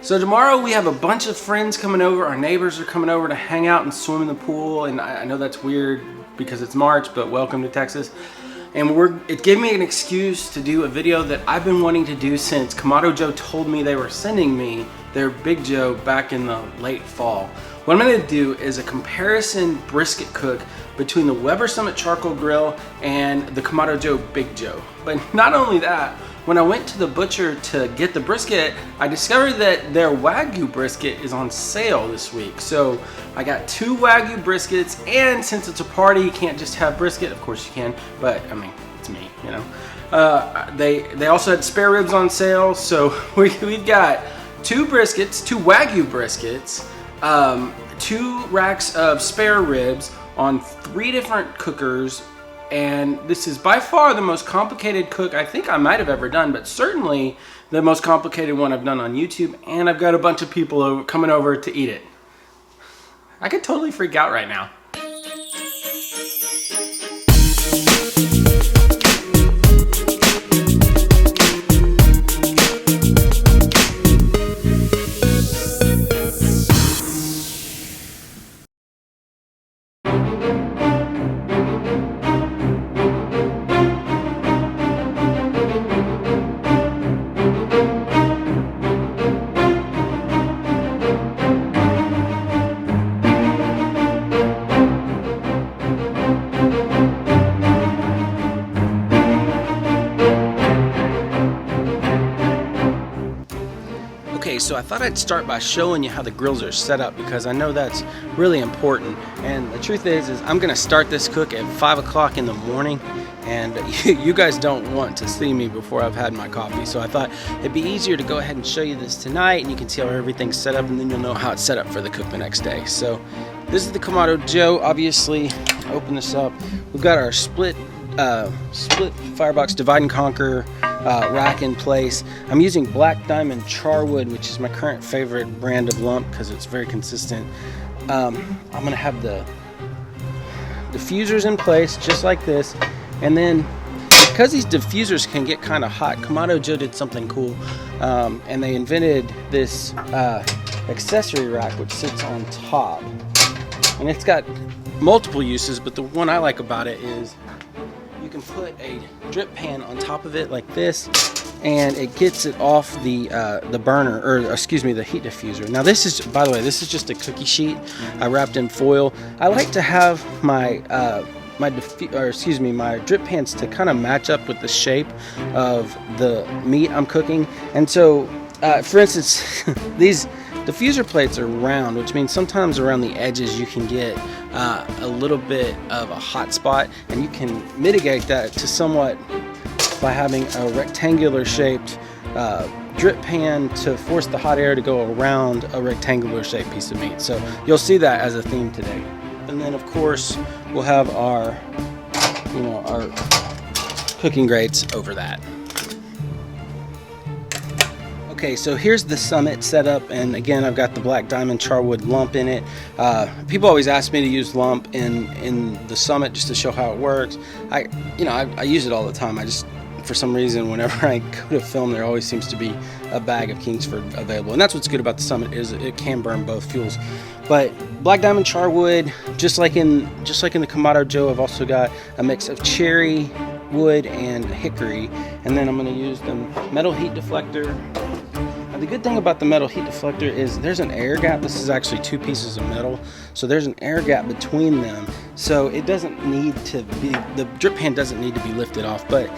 So tomorrow we have a bunch of friends coming over. Our neighbors are coming over to hang out and swim in the pool. And I know that's weird because it's March, but welcome to Texas. And it gave me an excuse to do a video that I've been wanting to do since Kamado Joe told me they were sending me their Big Joe back in the late fall. What I'm gonna do is a comparison brisket cook between the Weber Summit Charcoal Grill and the Kamado Joe Big Joe. But not only that, when I went to the butcher to get the brisket, I discovered that their Wagyu brisket is on sale this week. So I got 2 Wagyu briskets, and since it's a party, you can't just have brisket. Of course you can, but I mean, it's me, you know. They also had spare ribs on sale, so we've got 2 briskets, 2 Wagyu briskets, 2 racks of spare ribs on 3 different cookers. And this is by far the most complicated cook I think I might have ever done, but certainly the most complicated one I've done on YouTube. And I've got a bunch of people coming over to eat it. I could totally freak out right now. Okay, so I thought I'd start by showing you how the grills are set up because I know that's really important. And the truth is I'm gonna start this cook at 5 o'clock in the morning, and you guys don't want to see me before I've had my coffee. So I thought it'd be easier to go ahead and show you this tonight, and you can see how everything's set up, and then you'll know how it's set up for the cook the next day. So this is the Kamado Joe. Obviously, open this up. We've got our split firebox divide and conquer rack in place. I'm using Black Diamond Charwood, which is my current favorite brand of lump because it's very consistent. I'm gonna have the diffusers in place just like this, and then because these diffusers can get kind of hot, Kamado Joe did something cool, and they invented this accessory rack which sits on top, and it's got multiple uses, but the one I like about it is you can put a drip pan on top of it like this, and it gets it off the burner, or excuse me, the heat diffuser. Now this is, by the way, this is just a cookie sheet I wrapped in foil. I like to have my my drip pans to kind of match up with the shape of the meat I'm cooking. And so, for instance, these diffuser plates are round, which means sometimes around the edges you can get a little bit of a hot spot, and you can mitigate that to somewhat by having a rectangular shaped drip pan to force the hot air to go around a rectangular shaped piece of meat. So you'll see that as a theme today. And then of course we'll have our, our cooking grates over that. Okay, so here's the Summit setup, and again I've got the Black Diamond Charwood lump in it. People always ask me to use lump in the Summit just to show how it works. I use it all the time. I just, for some reason, whenever I go to film, there always seems to be a bag of Kingsford available, and that's what's good about the Summit, is it can burn both fuels. But Black Diamond Charwood, just like in the Kamado Joe, I've also got a mix of cherry wood and hickory, and then I'm going to use the metal heat deflector. Now, the good thing about the metal heat deflector is there's an air gap. This is actually 2 pieces of metal, so there's an air gap between them, so it doesn't need to be, the drip pan doesn't need to be lifted off. But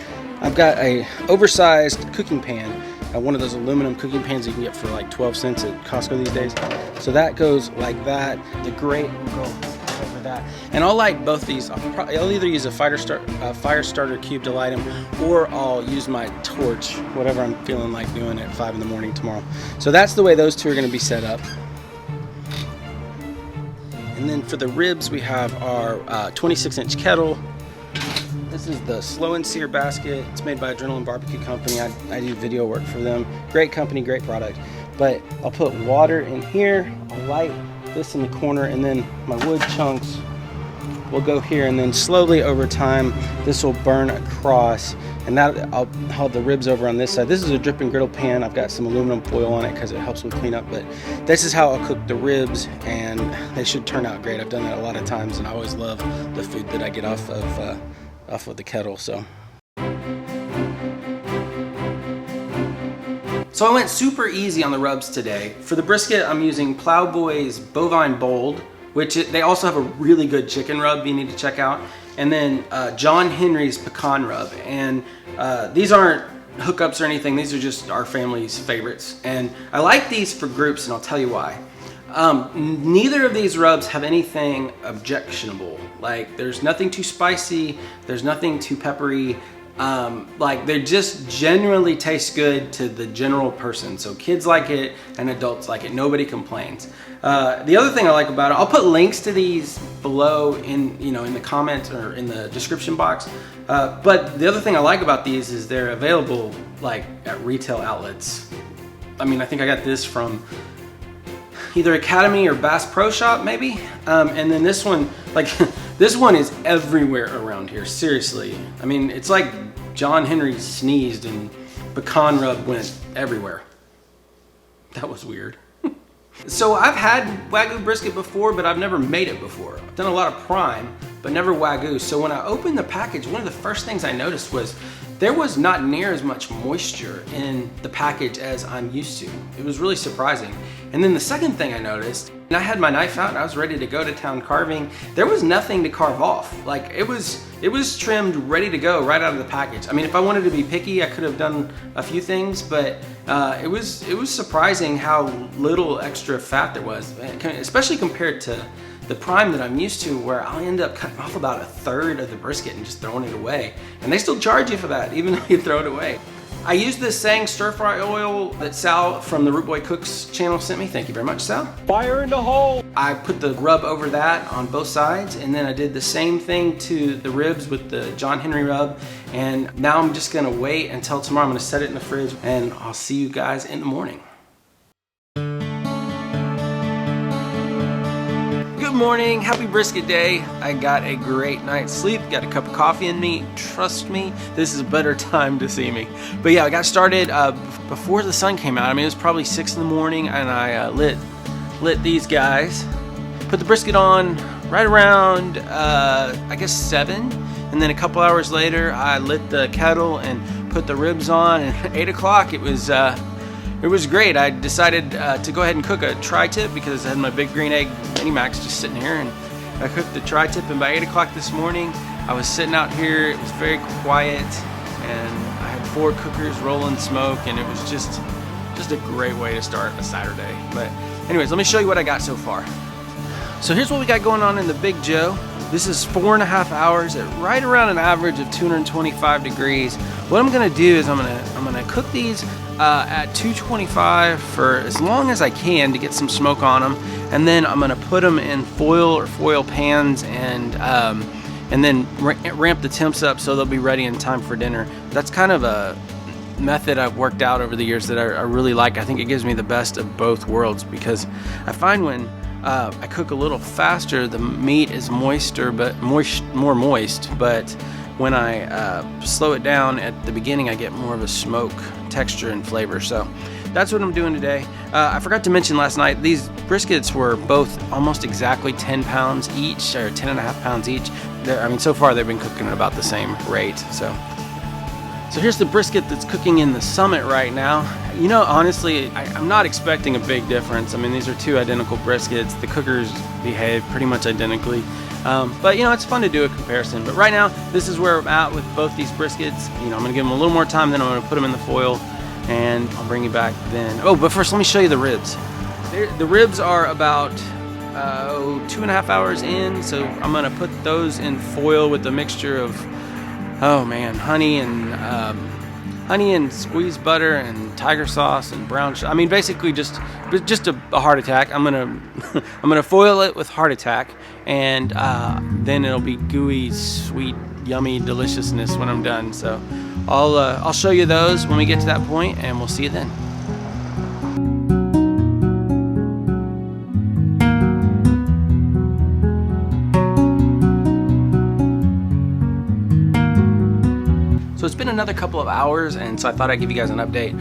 I've got a oversized cooking pan, one of those aluminum cooking pans you can get for like 12 cents at Costco these days. So that goes like that. The grate will go over that, and I'll light both these. I'll either use a fire starter cube to light them, or I'll use my torch, whatever I'm feeling like doing at 5 in the morning tomorrow. So that's the way those two are going to be set up. And then for the ribs, we have our 26-inch kettle. This is the Slow N Sear basket. It's made by Adrenaline Barbecue Company. I do video work for them. Great company, great product. But I'll put water in here. I'll light this in the corner, and then my wood chunks will go here, and then slowly over time this will burn across and that I'll hold the ribs over on this side. This is a drip and griddle pan. I've got some aluminum foil on it because it helps with cleanup, but this is how I'll cook the ribs, and they should turn out great. I've done that a lot of times, and I always love the food that I get off of the kettle. So I went super easy on the rubs today. For the brisket, I'm using Plowboy's Bovine Bold, which they also have a really good chicken rub you need to check out. And then John Henry's Pecan Rub. And these aren't hookups or anything. These are just our family's favorites. And I like these for groups, and I'll tell you why. Neither of these rubs have anything objectionable. Like, there's nothing too spicy. There's nothing too peppery. Like, they just genuinely taste good to the general person. So kids like it and adults like it. Nobody complains. The other thing I like about it, I'll put links to these below in the comments or in the description box. But the other thing I like about these is they're available like at retail outlets. I mean, I think I got this from either Academy or Bass Pro Shop maybe. And then this one, like this one is everywhere around here, seriously. I mean, it's like John Henry sneezed and pecan rub went everywhere. That was weird. So I've had Wagyu brisket before, but I've never made it before. I've done a lot of prime, but never Wagyu. So when I opened the package, one of the first things I noticed was there was not near as much moisture in the package as I'm used to. It was really surprising. And then the second thing I noticed, and I had my knife out and I was ready to go to town carving, there was nothing to carve off. Like, it was trimmed, ready to go right out of the package. I mean, if I wanted to be picky, I could have done a few things, but it was surprising how little extra fat there was, especially compared to the prime that I'm used to, where I'll end up cutting off about 1/3 of the brisket and just throwing it away. And they still charge you for that, even though you throw it away. I used this Sang stir fry oil that Sal from the Root Boy Cooks channel sent me. Thank you very much, Sal. Fire in the hole! I put the rub over that on both sides, and then I did the same thing to the ribs with the John Henry rub. And now I'm just gonna wait until tomorrow. I'm gonna set it in the fridge, and I'll see you guys in the morning. Good morning, happy brisket day. I got a great night's sleep, got a cup of coffee in me. Trust me, this is a better time to see me. But yeah, I got started before the sun came out. I mean, it was probably 6 in the morning, and I lit these guys. Put the brisket on right around, I guess 7. And then a couple hours later, I lit the kettle and put the ribs on, and at 8 o'clock, it was great. I decided to go ahead and cook a tri-tip because I had my big green egg mini max just sitting here, and I cooked the tri-tip, and by 8 o'clock this morning I was sitting out here. It was very quiet, and I had 4 cookers rolling smoke, and it was just a great way to start a Saturday. But anyways, let me show you what I got so far. So here's what we got going on in the Big Joe. This is 4.5 hours at right around an average of 225 degrees. What I'm gonna do is I'm gonna cook these at 225 for as long as I can to get some smoke on them, and then I'm gonna put them in foil or foil pans and then ramp the temps up so they'll be ready in time for dinner. That's kind of a method I've worked out over the years that I really like. I think it gives me the best of both worlds, because I find when I cook a little faster, the meat is moister, but more moist. But when I slow it down at the beginning, I get more of a smoke texture and flavor. So that's what I'm doing today. I forgot to mention last night, these briskets were both almost exactly 10 pounds each, or 10.5 pounds each. I mean, so far they've been cooking at about the same rate. So here's the brisket that's cooking in the Summit right now. You know, honestly, I'm not expecting a big difference. I mean, these are 2 identical briskets. The cookers behave pretty much identically. But, you know, it's fun to do a comparison. But right now, this is where I'm at with both these briskets. You know, I'm going to give them a little more time, then I'm going to put them in the foil, and I'll bring you back then. Oh, but first, let me show you the ribs. The ribs are about 2.5 hours in, so I'm going to put those in foil with a mixture of, oh man, honey and squeezed butter and tiger sauce and brown sugar. I mean, basically just a heart attack. I'm gonna foil it with heart attack, and then it'll be gooey, sweet, yummy deliciousness when I'm done. So I'll show you those when we get to that point, and we'll see you then. So it's it's been another couple of hours, and so I thought I'd give you guys an update.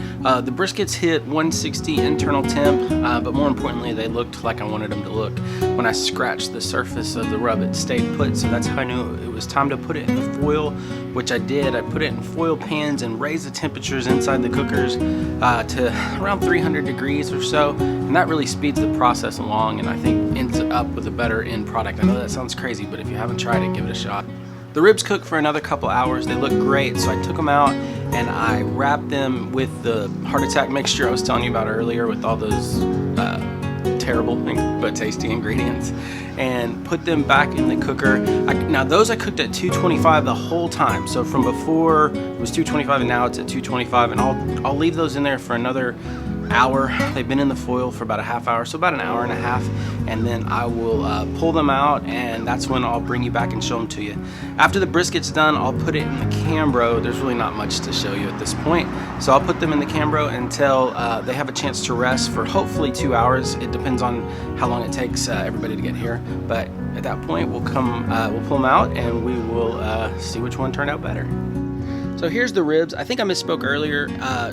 The briskets hit 160 internal temp, but more importantly, they looked like I wanted them to look. When I scratched the surface of the rub, it stayed put, so that's how I knew it was time to put it in the foil, which I did. I put it in foil pans and raised the temperatures inside the cookers to around 300 degrees or so, and that really speeds the process along, and I think ends up with a better end product. I know that sounds crazy, but if you haven't tried it, give it a shot. The ribs cooked for another couple hours. They look great, so I took them out and I wrapped them with the heart attack mixture I was telling you about earlier, with all those terrible but tasty ingredients, and put them back in the cooker. Now those I cooked at 225 the whole time. So from before it was 225 and now it's at 225, and I'll leave those in there for another hour. They've been in the foil for about a half hour, so about an hour and a half, and then I will pull them out, and that's when I'll bring you back and show them to you. After the brisket's done, I'll put it in the Camaro. There's really not much to show you at this point, so I'll put them in the Camaro until they have a chance to rest for hopefully 2 hours. It depends on how long it takes everybody to get here, but at that point we'll pull them out and we will see which one turned out better. So here's the ribs. I think I misspoke earlier.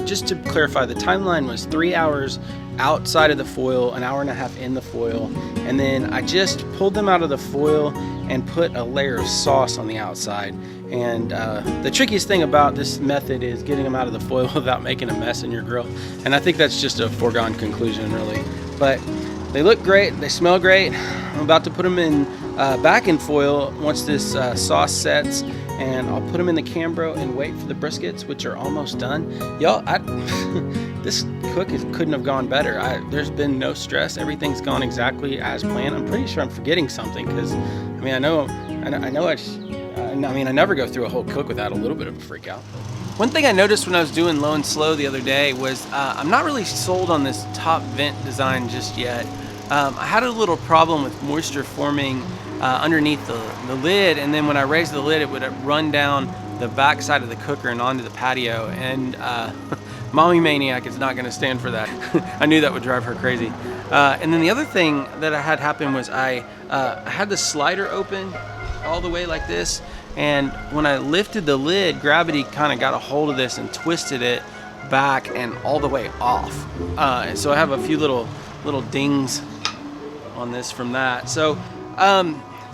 Just to clarify, the timeline was 3 hours outside of the foil, an hour and a half in the foil, and then I just pulled them out of the foil and put a layer of sauce on the outside. And the trickiest thing about this method is getting them out of the foil without making a mess in your grill. And I think that's just a foregone conclusion, really. But they look great, they smell great. I'm about to put them in back in foil once this sauce sets, and I'll put them in the Camaro and wait for the briskets, which are almost done. Y'all, this cook couldn't have gone better. There's been no stress. Everything's gone exactly as planned. I'm pretty sure I'm forgetting something, because I mean, I never go through a whole cook without a little bit of a freak out. One thing I noticed when I was doing low and slow the other day was I'm not really sold on this top vent design just yet. I had a little problem with moisture forming underneath the lid, and then when I raised the lid, it would run down the back side of the cooker and onto the patio, and Mommy Maniac is not going to stand for that. I knew that would drive her crazy. And then the other thing that I had happen was I had the slider open all the way like this, and when I lifted the lid, gravity kind of got a hold of this and twisted it back and all the way off. And so I have a few little dings on this from that. So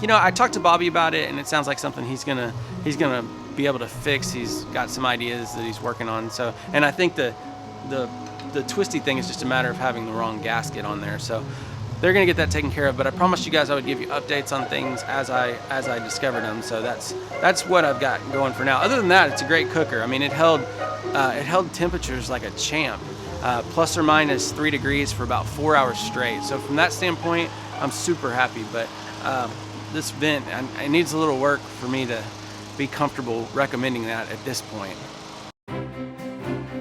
you know, I talked to Bobby about it, and it sounds like something he's gonna be able to fix. He's got some ideas that he's working on. So, and I think the twisty thing is just a matter of having the wrong gasket on there. So they're gonna get that taken care of. But I promised you guys I would give you updates on things as I discovered them. So that's what I've got going for now. Other than that, it's a great cooker. I mean, it held temperatures like a champ, plus or minus 3 degrees for about 4 hours straight. So from that standpoint, I'm super happy. But this vent, it needs a little work for me to be comfortable recommending that at this point.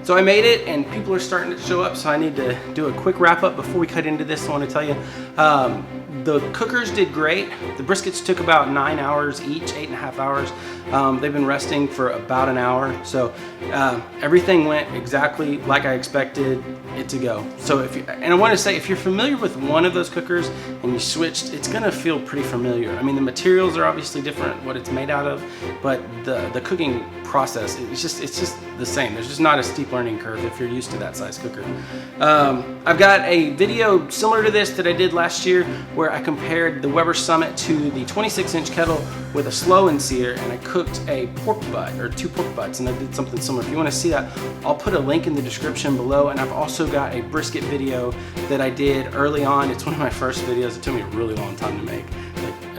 So I made it, and people are starting to show up, so I need to do a quick wrap up before we cut into this. I want to tell you, the cookers did great. The briskets took about 9 hours each, 8.5 hours. They've been resting for about an hour, so everything went exactly like I expected it to go. So and I want to say, if you're familiar with one of those cookers and you switched, it's gonna feel pretty familiar. I mean, the materials are obviously different, what it's made out of, but the cooking process, it's just the same. There's just not a steep learning curve if you're used to that size cooker. I've got a video similar to this that I did last year where I compared the Weber Summit to the 26-inch kettle with a Slow N Sear, and I cooked a pork butt, or 2 pork butts, and I did something similar. If you want to see that, I'll put a link in the description below, and I've also got a brisket video that I did early on. It's one of my first videos. It took me a really long time to make.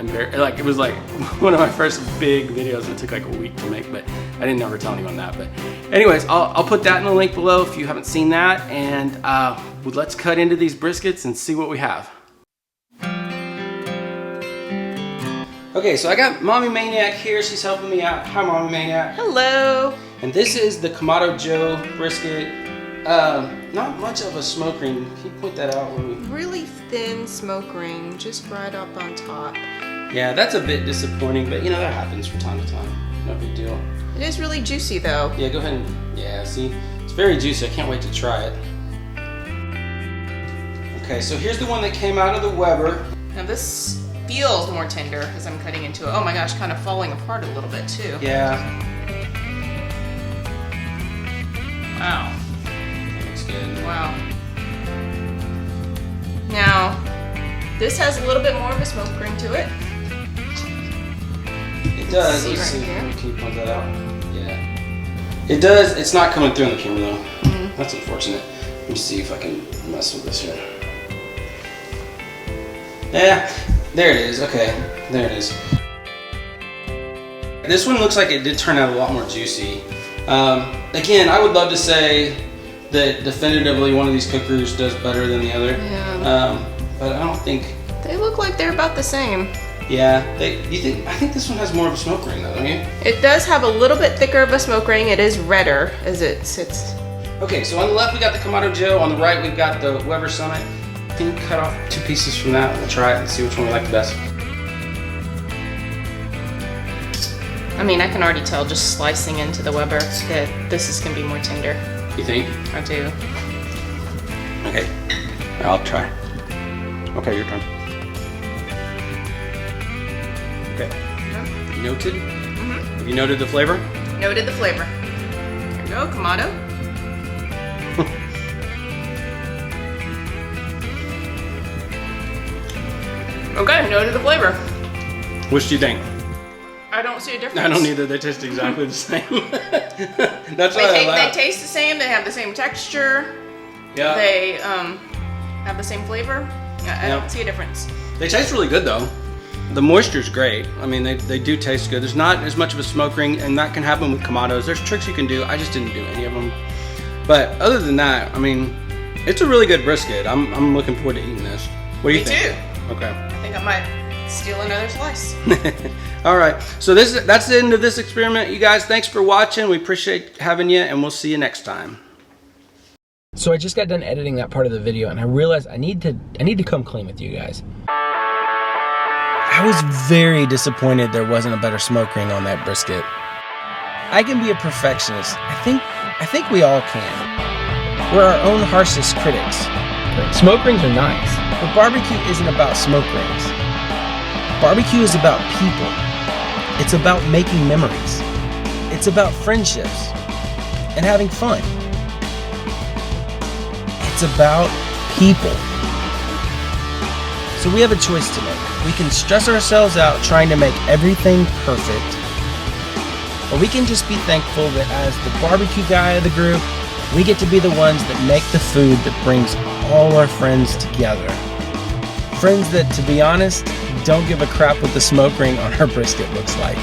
It was like one of my first big videos. It took like a week to make, but I didn't ever tell anyone that. But anyways, I'll put that in the link below if you haven't seen that, and let's cut into these briskets and see what we have. Okay, so I got Mommy Maniac here. She's helping me out. Hi, Mommy Maniac. Hello. And this is the Kamado Joe brisket. Not much of a smoke ring. Can you point that out? Really thin smoke ring, just right up on top. Yeah, that's a bit disappointing, but you know, that happens from time to time. No big deal. It is really juicy though. Yeah, go ahead and, yeah, see? It's very juicy. I can't wait to try it. Okay, so here's the one that came out of the Weber. Now this feels more tender as I'm cutting into it. Oh my gosh, kind of falling apart a little bit too. Yeah. This has a little bit more of a smoke ring to it. It does. See Let's right see. here. Can you point that out? Yeah. It does. It's not coming through on the camera though. That's unfortunate. Let me see if I can mess with this here. Yeah, there it is. Okay, there it is. This one looks like it did turn out a lot more juicy. Again, I would love to say that definitively one of these cookers does better than the other. Yeah. But I don't think. They look like they're about the same. Yeah. I think this one has more of a smoke ring though, don't you? It does have a little bit thicker of a smoke ring. It is redder as it sits. Okay, so on the left we got the Kamado Joe. On the right we've got the Weber Summit. Can you cut off 2 pieces from that? We'll try it and see which one we like the best. I mean, I can already tell just slicing into the Weber that this is gonna be more tender. You think? I do. Okay, I'll try. Okay, your turn. Okay. Noted? Have you noted the flavor? Noted the flavor. Here we go, Kamado. Okay, noted the flavor. Which do you think? I don't see a difference. I don't either. They taste exactly the same. That's why I They laugh. taste the same. They have the same texture. Yeah. They have the same flavor. I don't see a difference. They taste really good though. The moisture's great. I mean, they do taste good. There's not as much of a smoke ring, and that can happen with Kamados. There's tricks you can do. I just didn't do any of them. But other than that, I mean, it's a really good brisket. I'm looking forward to eating this. What do you think? Me too. Okay. I think I might steal another slice. All right. So that's the end of this experiment, you guys. Thanks for watching. We appreciate having you, and we'll see you next time. So I just got done editing that part of the video, and I realized I need to come clean with you guys. I was very disappointed there wasn't a better smoke ring on that brisket. I can be a perfectionist. I think we all can. We're our own harshest critics. Smoke rings are nice, but barbecue isn't about smoke rings. Barbecue is about people. It's about making memories. It's about friendships and having fun. It's about people. So we have a choice to make. We can stress ourselves out trying to make everything perfect, or we can just be thankful that as the barbecue guy of the group, we get to be the ones that make the food that brings all our friends together. Friends that, to be honest, don't give a crap what the smoke ring on our brisket looks like.